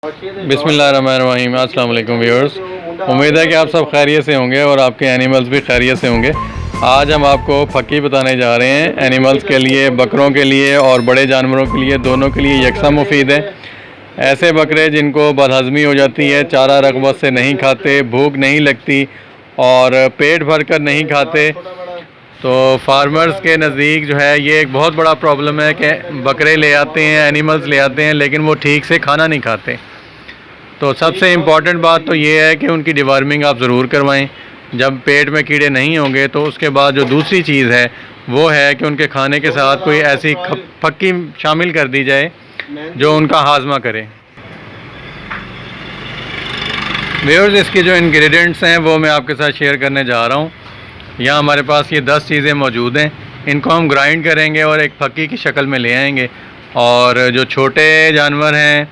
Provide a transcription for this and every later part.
बिस्मिल्लाहिर्रहमानिर्रहीम। अस्सलाम वालेकुम व्यूअर्स, उम्मीद है कि आप सब खैरियत से होंगे और आपके एनिमल्स भी खैरियत से होंगे। आज हम आपको फक्की बताने जा रहे हैं। एनिमल्स के लिए, बकरों के लिए और बड़े जानवरों के लिए, दोनों के लिए यकसा मुफीद है। ऐसे बकरे जिनको बदहज़मी हो जाती है, चारा रग़बत से नहीं खाते, भूख नहीं लगती और पेट भर कर नहीं खाते, तो फार्मर्स के नज़दीक जो है ये एक बहुत बड़ा प्रॉब्लम है कि बकरे ले आते हैं, एनिमल्स ले आते हैं, लेकिन वो ठीक से खाना नहीं खाते। तो सबसे इम्पॉर्टेंट बात तो ये है कि उनकी डिवॉर्मिंग आप ज़रूर करवाएं। जब पेट में कीड़े नहीं होंगे तो उसके बाद जो दूसरी चीज़ है वो है कि उनके खाने के साथ कोई ऐसी फक्की शामिल कर दी जाए जो उनका हाजमा करे। व्यूअर्स, इसके जो इंग्रेडिएंट्स हैं वो मैं आपके साथ शेयर करने जा रहा हूँ। यहाँ हमारे पास ये 10 चीज़ें मौजूद हैं। इनको हम ग्राइंड करेंगे और एक फक्की की शक्ल में ले आएंगे। और जो छोटे जानवर हैं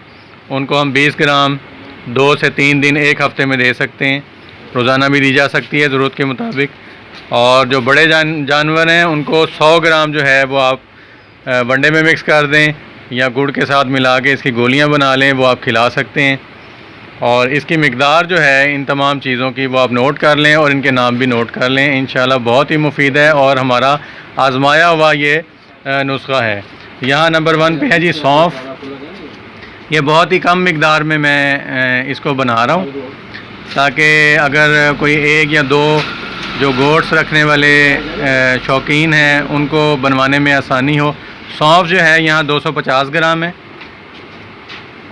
उनको हम 20 ग्राम 2 से 3 दिन, एक हफ़्ते में दे सकते हैं। रोज़ाना भी दी जा सकती है ज़रूरत के मुताबिक। और जो बड़े जानवर हैं उनको 100 ग्राम जो है वो आप वनडे में मिक्स कर दें या गुड़ के साथ मिला के इसकी गोलियां बना लें, वो आप खिला सकते हैं। और इसकी मिकदार जो है इन तमाम चीज़ों की वो आप नोट कर लें और इनके नाम भी नोट कर लें। इंशाल्लाह बहुत ही मुफीद है और हमारा आजमाया हुआ ये नुस्खा है। यहाँ नंबर 1 पे है जी सौंफ। ये बहुत ही कम मिकदार में मैं इसको बना रहा हूँ ताकि अगर कोई एक या दो जो गोट्स रखने वाले शौकीन हैं उनको बनवाने में आसानी हो। सौंफ जो है यहाँ 250 ग्राम है।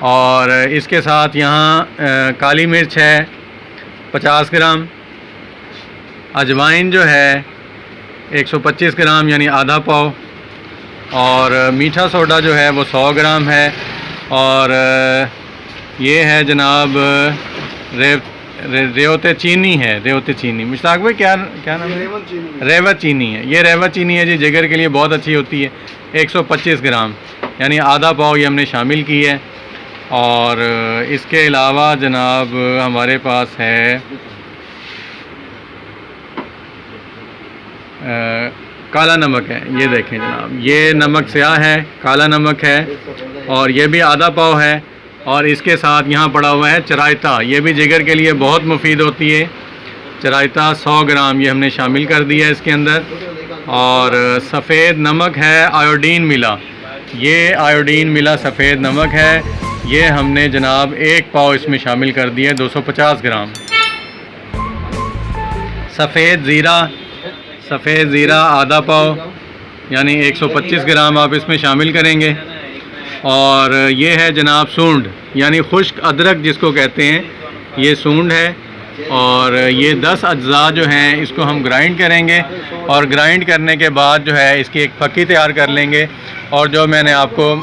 और इसके साथ यहाँ काली मिर्च है 50 ग्राम। अजवाइन जो है 125 ग्राम यानी आधा पाव। और मीठा सोडा जो है वो 100 ग्राम है। और ये है जनाब रेवते चीनी है। रेवते चीनी, मुश्ताक भाई क्या नाम है? रेवत चीनी है। ये रेवत चीनी है जी, जिगर के लिए बहुत अच्छी होती है। 125 ग्राम यानी आधा पाव ये हमने शामिल की है। और इसके अलावा जनाब हमारे पास है काला नमक है। ये देखें जनाब, ये नमक स्याह है, काला नमक है और ये भी आधा पाव है। और इसके साथ यहाँ पड़ा हुआ है चरायता। ये भी जिगर के लिए बहुत मुफीद होती है। चरायता 100 ग्राम ये हमने शामिल कर दिया है इसके अंदर। और सफ़ेद नमक है आयोडीन मिला। ये आयोडीन मिला सफ़ेद नमक है। ये हमने जनाब 1 पाव इसमें शामिल कर दिया है, 250 ग्राम। सफ़ेद ज़ीरा आधा पाव यानी 125 ग्राम आप इसमें शामिल करेंगे। और ये है जनाब सूंड यानी खुश्क अदरक जिसको कहते हैं, ये सूंड है। और ये 10 अज्जा जो हैं इसको हम ग्राइंड करेंगे और ग्राइंड करने के बाद जो है इसकी एक फक्की तैयार कर लेंगे। और जो मैंने आपको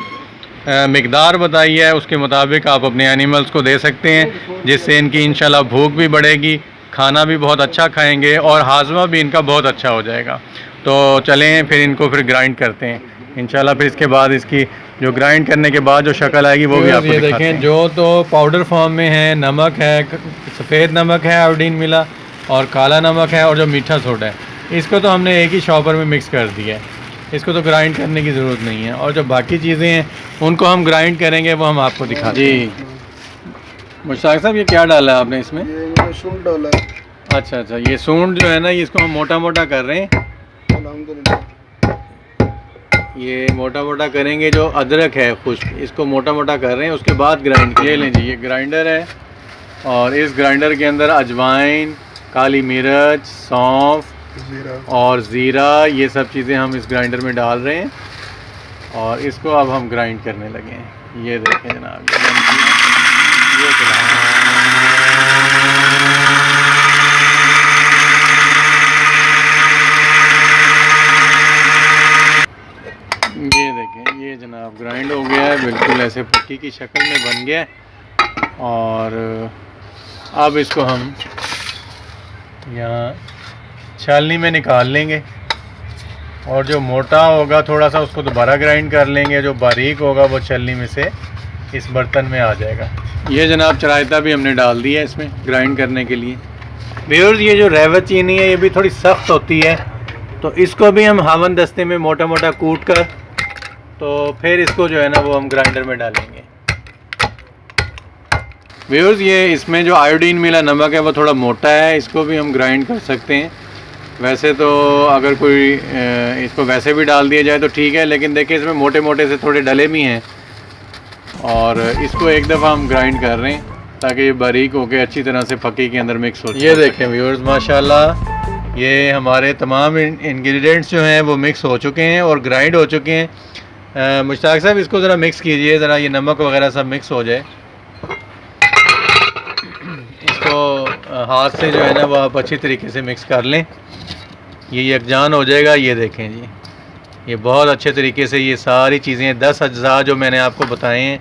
मिकदार बताई है उसके मुताबिक आप अपने एनिमल्स को दे सकते हैं, जिससे इनकी इंशाल्लाह भूख भी बढ़ेगी, खाना भी बहुत अच्छा खाएंगे और हाजमा भी इनका बहुत अच्छा हो जाएगा। तो चलें फिर इनको ग्राइंड करते हैं इंशाल्लाह। फिर इसके बाद इसकी जो ग्राइंड करने के बाद जो शक्ल आएगी वो भी आपको दिखाते हैं। जो तो पाउडर फॉर्म में है, नमक है, सफ़ेद नमक है आयोडीन मिला और काला नमक है और जो मीठा सोडा है, इसको तो हमने एक ही शॉपर में मिक्स कर दिया है। इसको तो ग्राइंड करने की ज़रूरत नहीं है। और जो बाकी चीज़ें हैं उनको हम ग्राइंड करेंगे, वो हम आपको दिखाते हैं। जी मुश्ताक साहब, ये क्या डाला है आपने इसमें? ये सूंड डाला है। अच्छा, ये सूंड जो है ना, ये इसको हम मोटा मोटा कर रहे हैं। ये मोटा मोटा करेंगे। जो अदरक है खुश्क, इसको मोटा मोटा कर रहे हैं, उसके बाद ग्राइंड। ये लें जी, ये ग्राइंडर है और इस ग्राइंडर के अंदर अजवाइन, काली मिर्च, सौंफ और ज़ीरा, ये सब चीज़ें हम इस ग्राइंडर में डाल रहे हैं और इसको अब हम ग्राइंड करने लगे हैं। ये देखें जनाब, ये देखें, ये जनाब ग्राइंड हो गया है, बिल्कुल ऐसे फक्की की शक्ल में बन गया है। और अब इसको हम यहाँ छालनी में निकाल लेंगे और जो मोटा होगा थोड़ा सा उसको दोबारा ग्राइंड कर लेंगे। जो बारीक होगा वो छलनी में से इस बर्तन में आ जाएगा। ये जनाब चरायता भी हमने डाल दिया है इसमें ग्राइंड करने के लिए। व्यूअर्स, ये जो रेवत चीनी है ये भी थोड़ी सख्त होती है, तो इसको भी हम हावन दस्ते में मोटा मोटा कूट कर तो फिर इसको जो है ना वो हम ग्राइंडर में डालेंगे। व्यूअर्स ये इसमें जो आयोडीन मिला नमक है वो थोड़ा मोटा है, इसको भी हम ग्राइंड कर सकते हैं। वैसे तो अगर कोई इसको वैसे भी डाल दिया जाए तो ठीक है, लेकिन देखिए इसमें मोटे मोटे से थोड़े डले भी हैं और इसको एक दफ़ा हम ग्राइंड कर रहे हैं ताकि ये बारीक होकर अच्छी तरह से फकी के अंदर मिक्स हो। ये देखें व्यूअर्स माशाल्लाह ये हमारे तमाम इंग्रेडिएंट्स जो हैं वो मिक्स हो चुके हैं और ग्राइंड हो चुके हैं। मुश्ताक साहब इसको ज़रा मिक्स कीजिए, ज़रा ये नमक वगैरह सब मिक्स हो जाए। इसको हाथ से जो है ना वो आप अच्छी तरीके से मिक्स कर लें, ये यकजान हो जाएगा। ये देखें जी, ये बहुत अच्छे तरीके से ये सारी चीज़ें 10 अज्जा जो मैंने आपको बताए हैं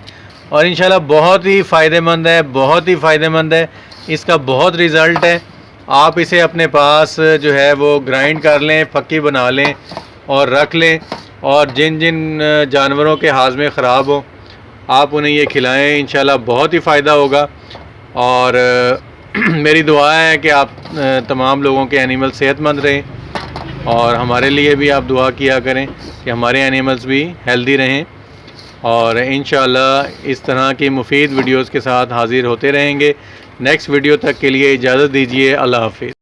और इंशाल्लाह बहुत ही फ़ायदेमंद है, बहुत ही फ़ायदेमंद है। इसका बहुत रिज़ल्ट है। आप इसे अपने पास जो है वो ग्राइंड कर लें, फक्की बना लें और रख लें, और जिन जिन जानवरों के हाज़मे ख़राब हो आप उन्हें ये खिलाएं, इंशाल्लाह बहुत ही फ़ायदा होगा। और मेरी दुआ है कि आप तमाम लोगों के एनिमल सेहतमंद रहें और हमारे लिए भी आप दुआ किया करें कि हमारे एनिमल्स भी हेल्दी रहें। और इंशाल्लाह इस तरह की मुफीद वीडियोस के साथ हाज़िर होते रहेंगे। नेक्स्ट वीडियो तक के लिए इजाज़त दीजिए। अल्लाह हाफ़िज़।